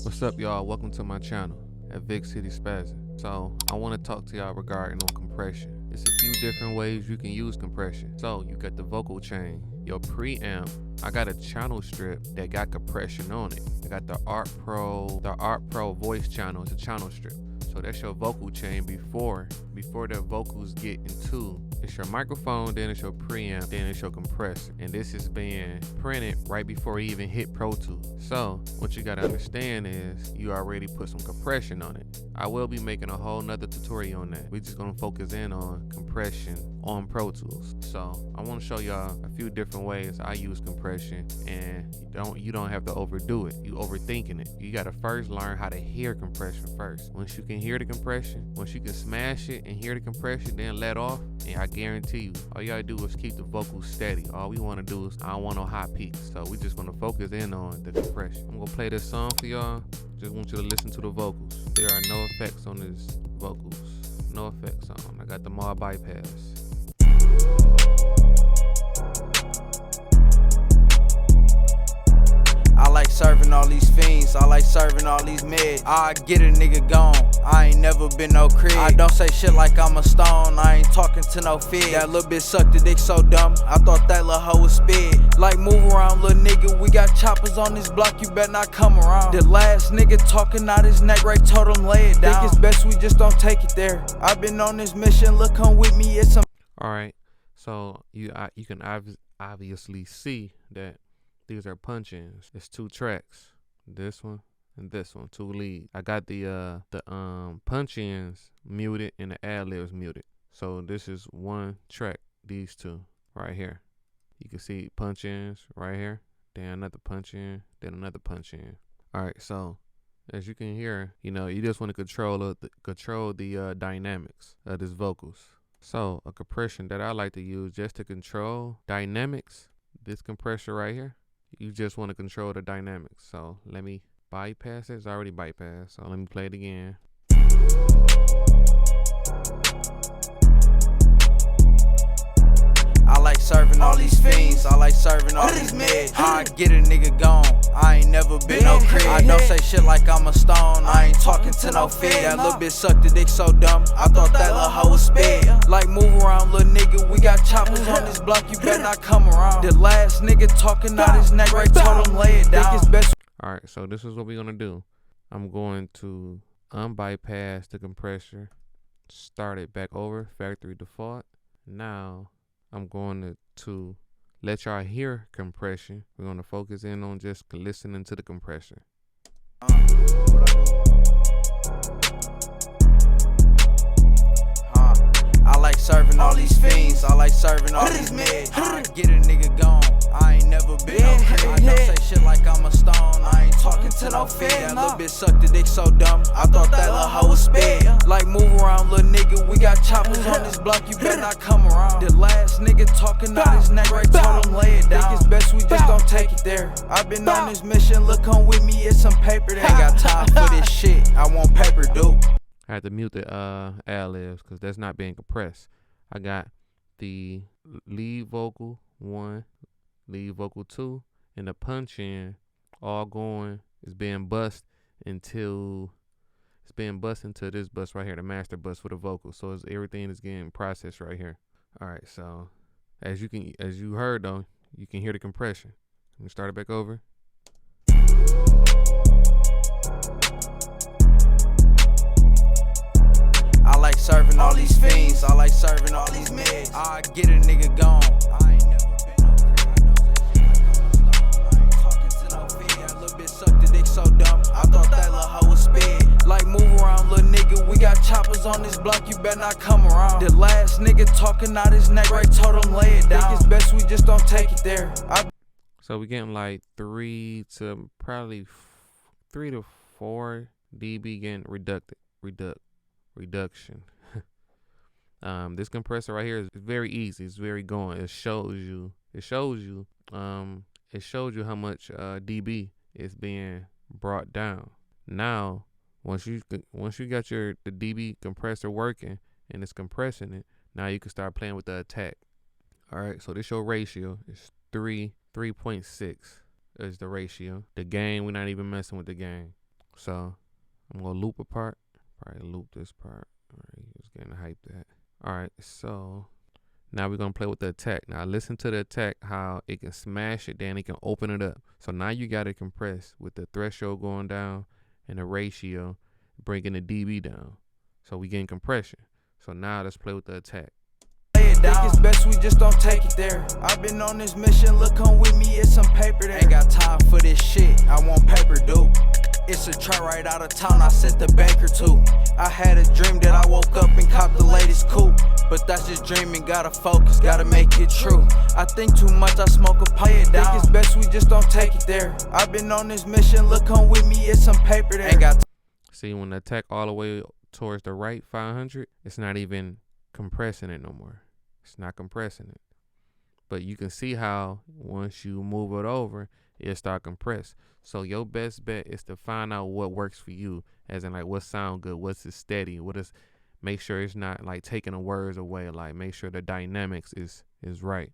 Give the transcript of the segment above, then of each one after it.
What's up, y'all? Welcome to my channel at Vic City Spazzing. So I want to talk to y'all regarding on compression. It's a few different ways you can use compression. So you got the vocal chain, your preamp. I got a channel strip that got compression on it. I got the Art Pro voice channel. It's a channel strip. So that's your vocal chain before the vocals get into. It's your microphone, then it's your preamp, then it's your compressor. And this is being printed right before you even hit Pro Tools. So what you gotta understand is you already put some compression on it. I will be making a whole nother tutorial on that. We're just gonna focus in on compression on Pro Tools. So I wanna show y'all a few different ways I use compression, and you don't have to overdo it. You overthinking it. You gotta first learn how to hear compression first. Once you can hear the compression, once you can smash it and hear the compression, then let off, and I guarantee you, all you gotta do is keep the vocals steady. All we wanna do is, I don't want no high peaks. So we just gonna focus in on the compression. I'm gonna play this song for y'all. Just want you to listen to the vocals. There are no effects on this vocals. No effects on. I got them all bypassed. I like serving all these fiends, I like serving all these meds. I get a nigga gone, I ain't never been no crib. I don't say shit like I'm a stone, I ain't talking to no fed. That little bitch sucked the dick so dumb, I thought that little hoe was sped. Like move around little nigga, we got choppers on this block, you better not come around. The last nigga talking out his neck, right, told him lay it down. Think it's best we just don't take it there. I've been on this mission, look, come with me, it's some. Alright, so you can obviously see that these are punch-ins. It's two tracks, this one and this one, two leads. I got the punch-ins muted and the ad-libs muted. So this is one track, these two right here. You can see punch-ins right here, then another punch-in, then another punch-in. Alright, so as you can hear, you just want to control the dynamics of this vocals. So a compression that I like to use just to control dynamics, this compressor right here, you just want to control the dynamics. So let me bypass it. It's already bypassed. So let me play it again. I like serving all these fiends, I like serving all these meds. I get a nigga gone, I ain't never been no crib. I don't say shit like I'm a stone, I ain't talking to no fed. That little bitch sucked the dick so dumb, I thought that little hoe was sped. Like move around little nigga, we got choppers on this block, you better not come around. The last nigga talking out his neck, right, told him lay it down. Think it's best. Alright, so this is what we're gonna do. I'm going to unbypass the compressor, start it back over, factory default. Now I'm going to let y'all hear compression. We're going to focus in on just listening to the compressor. I like serving all these fiends, I like serving all these meds. I get a nigga gone, I ain't never been no crib. I don't say shit like I'm a stone, I ain't talking to no fed. That little bitch sucked the dick so dumb, I thought that little hoe was sped. Like move around little nigga, we got choppers on this block, you better not come around. The last nigga talking out his neck, right, told him lay it down. Think it's best we just don't take it there. I've been on this mission, look, come with me, it's some paper. They ain't got time for this shit, I want paper, dude. I had to mute the ad-libs because that's not being compressed. I got the lead vocal 1, lead vocal 2, and the punch-in all going. It's being bussed into this bus right here, the master bus for the vocals. So everything is getting processed right here. All right, so as you heard though, you can hear the compression. Let me start it back over. I like serving all these fiends, I like serving all these meds. I get a nigga gone, I ain't never been no crib. I don't say shit like I'm a stone, I ain't talking to no fed. That little bitch sucked the dick so dumb, I thought that little hoe was sped. Like move around little nigga, we got choppers on this block, you better not come around. The last nigga talking out his neck, right, told him lay it down. Think it's best we just don't take it there. So we getting like 3 to 4 dB getting reduction. This compressor right here is very easy. It's very going. It shows you how much dB is being brought down. Now once you got the dB compressor working and it's compressing it, now you can start playing with the attack. All right, so this your ratio is 3.6 is the ratio. The gain, we're not even messing with the gain. So I'm gonna loop a part. Probably loop this part. Alright, he was getting hyped at. Alright, so now we're gonna play with the attack. Now listen to the attack, how it can smash it, then it can open it up. So now you got it compressed with the threshold going down and the ratio bringing the dB down. So we getting compression. So now let's play with the attack. Think it's best we just don't take it there. I've been on this mission, look, come with me, it's some paper there. Ain't got time for this shit, I want paper, dude. It's a truck right out of town, I sent the banker to. I had a dream that I woke up and copped the latest coupe. But that's just dreaming, gotta focus, gotta make it true. I think too much, I smoke a pipe. Think it's best we just don't take it there. I've been on this mission, look, come with me, it's some paper there. Ain't got See, when the attack all the way towards the right 500, it's not even compressing it no more. It's not compressing it. But you can see how once you move it over, it'll start compress. So your best bet is to find out what works for you, as in like what sound good, what's it steady, what is, make sure it's not like taking the words away, like make sure the dynamics is right.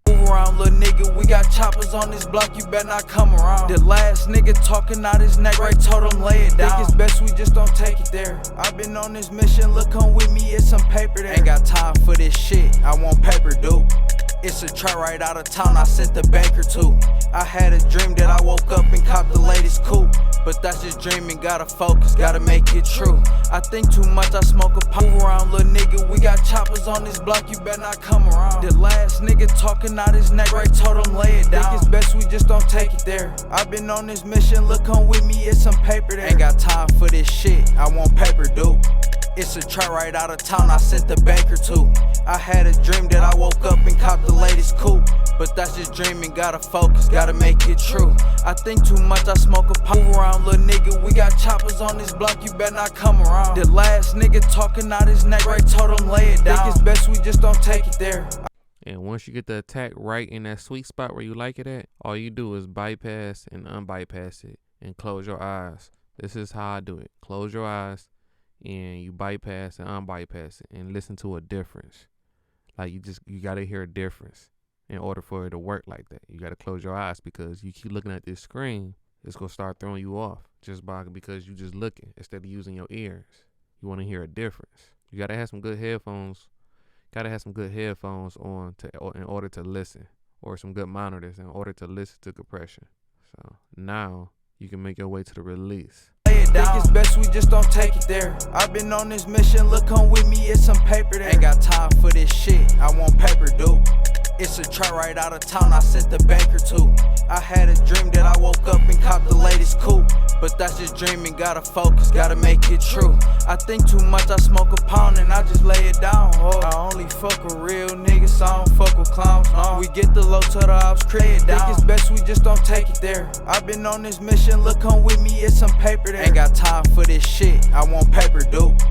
Move around, little nigga, we got choppers on this block, you better not come around. The last nigga talking out his neck, right, told him lay it down. Think it's best we just don't take it there. I've been on this mission, look, come with me, it's some paper there. Ain't got time for this shit, I want paper, dude. It's a truck right out of town, I sent the banker to. I had a dream that I woke up and copped the latest coupe. But that's just dreaming, gotta focus, gotta make it true. I think too much, I smoke a pipe. Move around, little nigga, we got choppers on this block, you better not come around. The last nigga talking out his neck, right, told him lay it down. Think it's best we just don't take it there. I've been on this mission, look, come with me, it's some paper there. Ain't got time for this shit, I want paper, dude. It's a truck right out of town, I sent the banker to. I had a dream that I woke up and copped the latest coupe. But that's just dreaming, gotta focus, gotta make it true. I think too much, I smoke a pipe. Move around, little nigga, we got choppers on this block, you better not come around. The last nigga talking out his neck, right, told him lay it down. Think it's best we just don't take it there. And once you get the attack right in that sweet spot where you like it at, all you do is bypass and unbypass it and close your eyes. This is how I do it. Close your eyes and you bypass and unbypass it and listen to a difference. Like you gotta hear a difference in order for it to work like that. You gotta close your eyes, because you keep looking at this screen, it's gonna start throwing you off because you just looking instead of using your ears. You wanna hear a difference. You gotta have some good headphones. Gotta have some good headphones on in order to listen, or some good monitors in order to listen to compression. So now you can make your way to the release. Think it's best we just don't take it there. I've been on this mission, look, come with me, it's some paper there. Ain't got time for this shit, I want paper, dude. It's a truck right out of town, I sent the banker to. I had a dream that I woke up and copped the latest coupe. But that's just dreaming, gotta focus, gotta make it true. I think too much, I smoke a pound and I just lay it down. Oh, I only fuck with real niggas, so I don't fuck with clowns. No. We get the low to the ops, crib down. Think it's best we just don't take it there. I've been on this mission, look, come with me, it's some paper there. Ain't got time for this shit, I want paper, dude.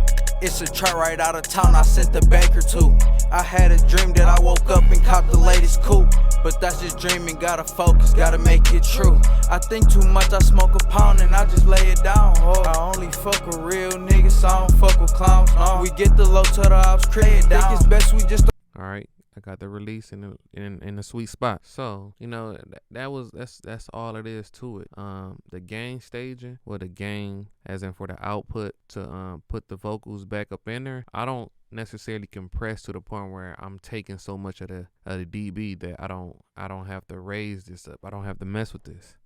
It's a truck right out of town, I sent the banker to. I had a dream that I woke up and copped the latest coupe. But that's just dreaming, gotta focus, gotta make it true. I think too much, I smoke a pound and I just lay it down. Oh, I only fuck with real niggas, so I don't fuck with clowns. No. We get the low to the ops, crib down. Think it's best we just Alright, I got the release in the sweet spot. So, you know, that's all it is to it. The gain staging, or the gain as in for the output to put the vocals back up in there, I don't necessarily compress to the point where I'm taking so much of the dB that I don't have to raise this up. I don't have to mess with this.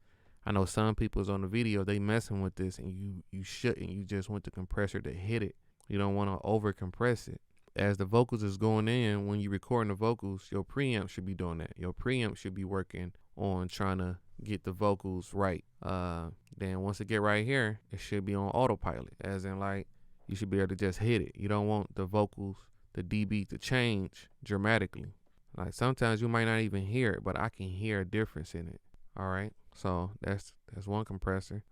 I know some people's on the video, they messing with this, and you shouldn't. You just want the compressor to hit it. You don't want to over compress it. As the vocals is going in, when you're recording the vocals, your preamp should be doing that. Your preamp should be working on trying to get the vocals right. Then once it get right here, it should be on autopilot, as in like you should be able to just hit it. You don't want the vocals, the dB to change dramatically. Like sometimes you might not even hear it, but I can hear a difference in it. All right, so that's one compressor.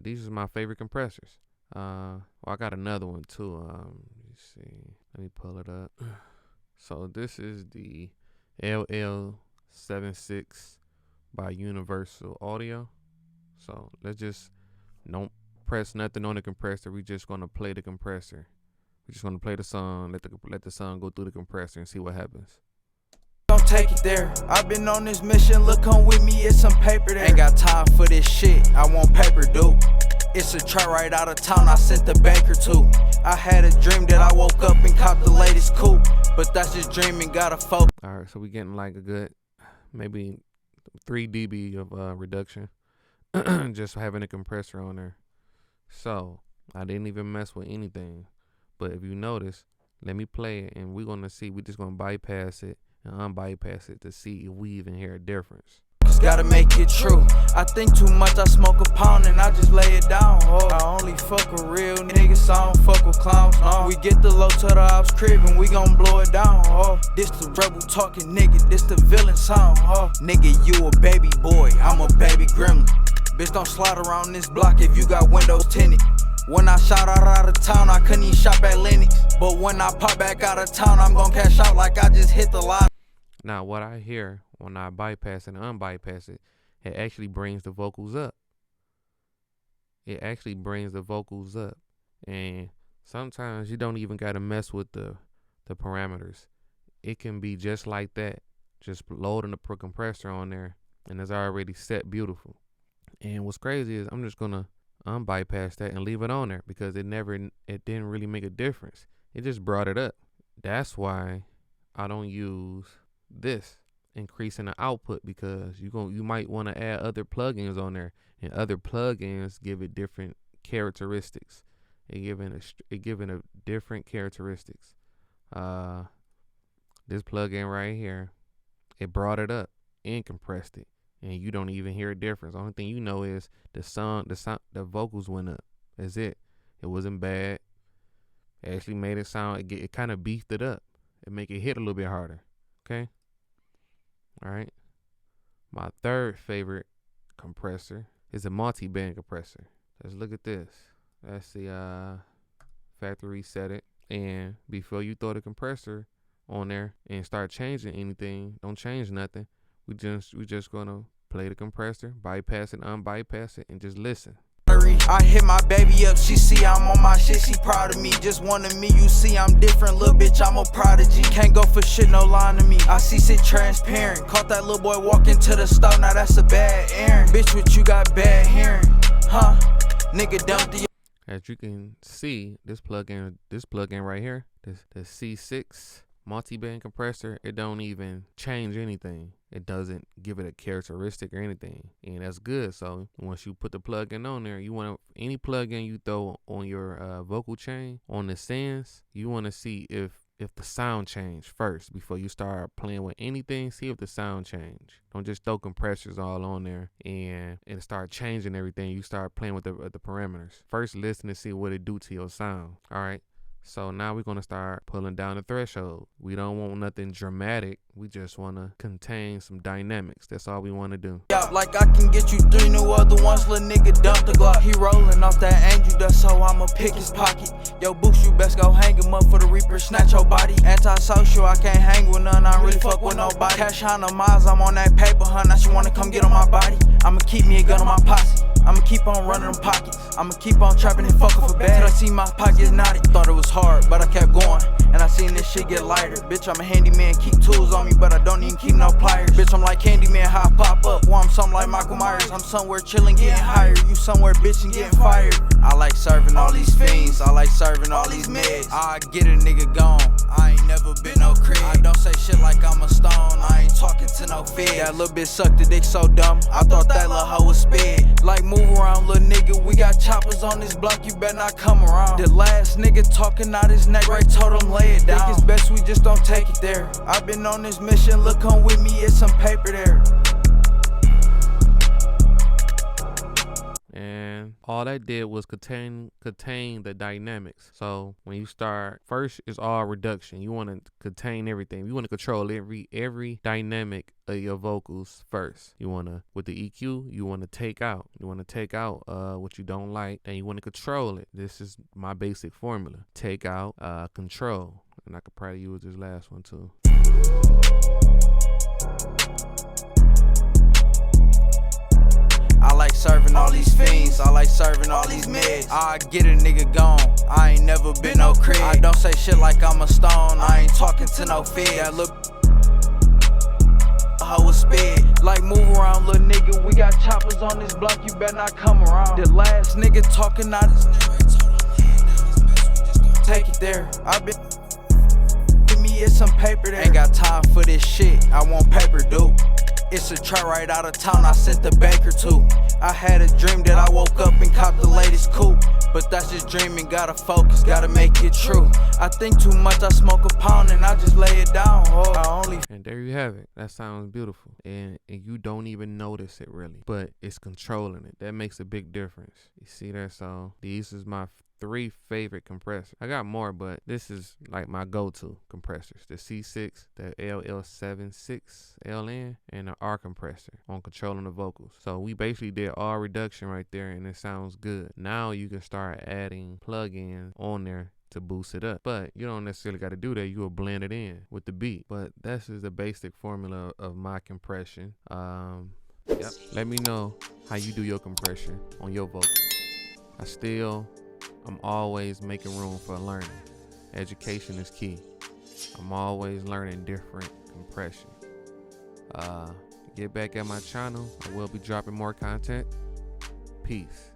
These are my favorite compressors. Well, I got another one too. Let's see. Let me pull it up. So this is the LL76 by Universal Audio. So let's just don't press nothing on the compressor. We're just gonna play the compressor. We're just gonna play the song. Let the song go through the compressor and see what happens. Don't take it there. I've been on this mission, look, come with me, it's some paper there. Ain't got time for this shit, I want paper, dude. It's a track right out of town I sent the banker to. I had a dream that I woke up and copped the latest coupe, but that's just dreaming, gotta focus. Alright, so we getting like a good maybe 3 dB of reduction just having a compressor on there. So I didn't even mess with anything, but if you notice, let me play it and we're gonna see. We're just gonna bypass it and unbypass it to see if we even hear a difference. Gotta make it true. I think too much, I smoke a pound and I just lay it down. Oh, I only fuck with real niggas, I don't fuck with clowns. No. We get the low to the ops crib and we gon' blow it down. Oh, this the rebel talking nigga, this the villain sound. Oh, nigga, you a baby boy, I'm a baby gremlin. Bitch, don't slide around this block if you got windows tinted. When I shot out of town, I couldn't even shop at Lennox. But when I pop back out of town, I'm gon' cash out like I just hit the line. Now, what I hear when I bypass and unbypass it, it actually brings the vocals up. It actually brings the vocals up. And sometimes you don't even got to mess with the parameters. It can be just like that. Just loading the compressor on there and it's already set beautiful. And what's crazy is I'm just going to unbypass that and leave it on there because it didn't really make a difference. It just brought it up. That's why I don't use this increasing the output, because you might want to add other plugins on there, and other plugins give it different characteristics. It giving a different characteristics. This plugin right here, it brought it up and compressed it, and you don't even hear a difference. The only thing you know is the vocals went up. That's it. It wasn't bad. It actually made it sound. It kind of beefed it up. It make it hit a little bit harder. Okay. All right. My third favorite compressor is a multi-band compressor. Let's look at this. That's the factory set it. And before you throw the compressor on there and start changing anything, don't change nothing. We just gonna play the compressor, bypass it, unbypass it, and just listen. I hit my baby up, she see I'm on my shit, she proud of me. Just wanted me, you see I'm different, little bitch, I'm a prodigy. Can't go for shit, no line to me. I see shit transparent. Caught that little boy walking to the store, now that's a bad errand. Bitch, what you got bad hearing? Huh? Nigga dumped the. As you can see, this plugin right here, the C6 multi-band compressor, it don't even change anything. It doesn't give it a characteristic or anything, and that's good. So once you put the plugin on there, you want to, any plugin you throw on your vocal chain on the sends, you want to see if the sound change first before you start playing with anything. See if the sound change. Don't just throw compressors all on there and start changing everything. You start playing with the parameters first. Listen to see what it do to your sound. All right. So now we're going to start pulling down the threshold. We don't want nothing dramatic. We just want to contain some dynamics. That's all we want to do. Yeah, like I can get you 3 new other ones. Little nigga dump the Glock. He rolling off that angel dust, so I'ma pick his pocket. Yo, Boost, you best go hang him up for the Reaper, snatch your body. Anti-social, I can't hang with none. I don't really fuck with nobody. Cash on the miles, I'm on that paper, huh? Now she wanna come get on my body. I'ma keep me a gun on my posse. I'ma keep on running them pockets. I'ma keep on trapping and fucking for bad. Till I see my pockets knotted. Thought it was hard, but I kept going. And I seen this shit get lighter. Bitch, I'm a handyman, keep tools on me, but I don't even keep no pliers. Bitch, I'm like Candyman, how I pop up. Well, I'm something like Michael Myers. I'm somewhere chilling, getting higher. You somewhere bitching, getting fired. I like serving all these fiends. I like serving all these meds. I get a nigga gone. I ain't never been no crib. I don't say shit like I'm a stone. I ain't talking to no feds. That little bitch sucked the dick so dumb. I thought that little hoe was sped. Like move around, little nigga. We got choppers on this block. You better not come around. The last nigga talking out his neck, right? Told him lay it down. Think it's best we just don't take it there. I've been on this mission. Look, come with me. It's some paper there. And all that did was contain the dynamics. So when you start, first is all reduction. You want to contain everything. You want to control every dynamic of your vocals first. You want to, with the EQ, you want to take out. You want to take out what you don't like, and you want to control it. This is my basic formula. Take out, control. And I could probably use this last one too. I like serving all these fiends, I like serving all these meds. I get a nigga gone, I ain't never been no crib. I don't say shit like I'm a stone, I ain't talking to no feds. That little hoe a spit. Like move around, little nigga, we got choppers on this block, you better not come around. The last nigga talking out his take it there. I been give me some paper there. Ain't got time for this shit, I want paper, dude. It's a truck right out of town, I sent the baker to. I had a dream that I woke up and caught the latest coupe. But that's just dreaming, gotta focus, gotta make it true. I think too much, I smoke a pound and I just lay it down. And there you have it. That sounds beautiful. And you don't even notice it really, but it's controlling it. That makes a big difference. You see that? So these is my 3 favorite compressors. I got more, but this is like my go-to compressors. The C6, the LL76LN, and the R compressor on controlling the vocals. So we basically did all reduction right there and it sounds good. Now you can start adding plugins on there to boost it up, but you don't necessarily got to do that. You will blend it in with the beat. But that's just the basic formula of my compression. Yep. Let me know how you do your compression on your vocals. I'm always making room for learning. Education is key. I'm always learning different compression. Get back at my channel. I will be dropping more content. Peace.